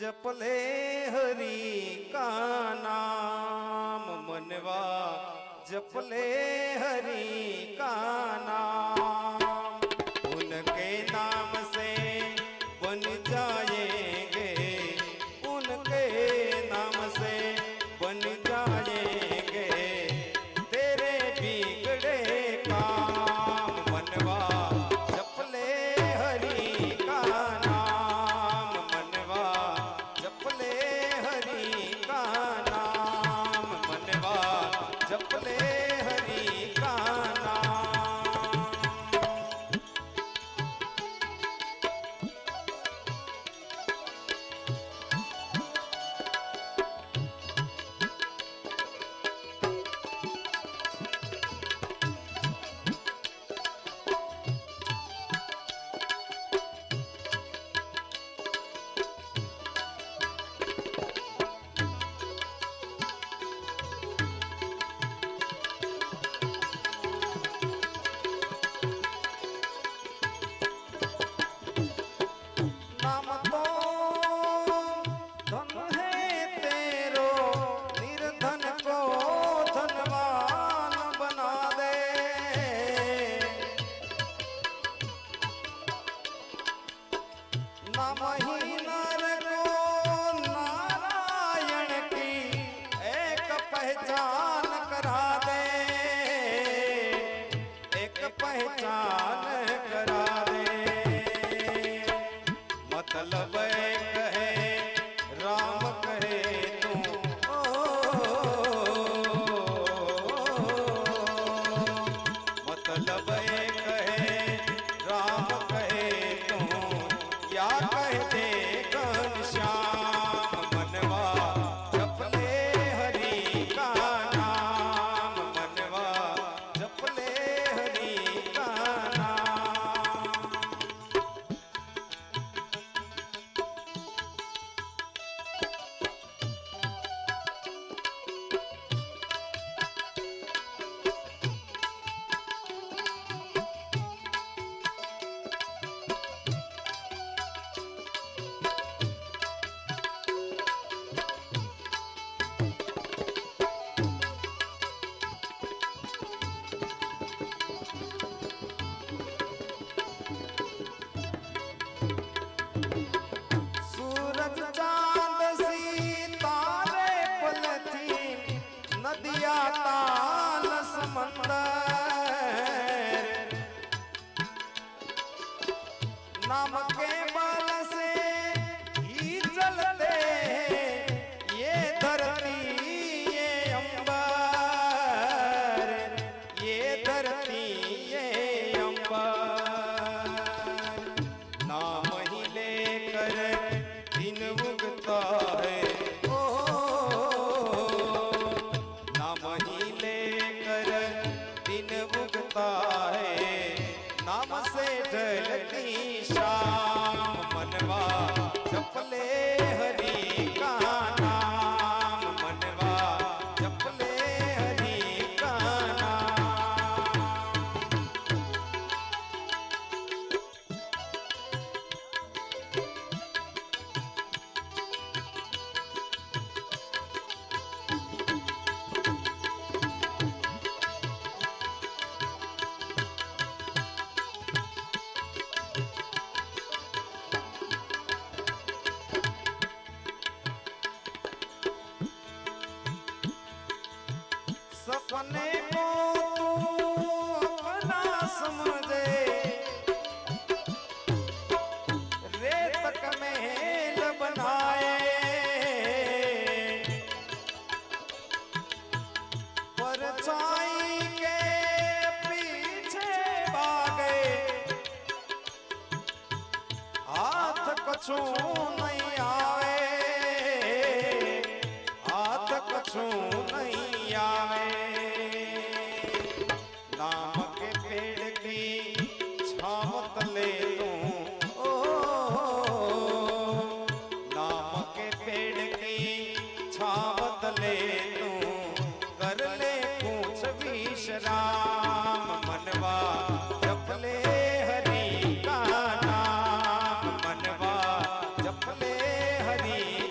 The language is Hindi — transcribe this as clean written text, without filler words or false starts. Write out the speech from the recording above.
जपले हरि का नाम मनवा जपले हरि का नाम उनके नाम से बन जाएंगे उनके नाम से बन जाएंगे तेरे बिगड़े काम मनवा जपले हरि का नाम मनवा जपले हरि का नाम मनवा जपले हरि का नाम। नाम तो धन है तेरो निर्धन को धनवान बना दे नाम ही नर को नारायण की एक पहचान करा दे एक पहचान करा दे मतलब कहे राम कहे तू मतलब कहे राम कहे तू या कह दे घनश्याम मनवा जपले हरि का नाम मनवा जपले हरि का नाम। सूरज चांद सितारे पलथी नदिया ताल समंदर नाम के बल से ही चलते ये धरती ये अंबर ये धरती ये अंबर नाम ही लेकर दिन उगता है ओ नाम ही लेकर दिन उगता है नाम से ढलती शाम मनवा जपले हरि का नाम मनवा जपले हरि का नाम। सपने को तू अपना समझे रेत का महल बनाए परछाई के पीछे भागे हाथ कछु नहीं आवे हाथ कछु नहीं आवे नाम के पेड़ की छाव तले तू नाम के पेड़ की छाव तले तू कर ले पूछ विश्राम मनवा जपले हरि का नाम मनवा जपले हरि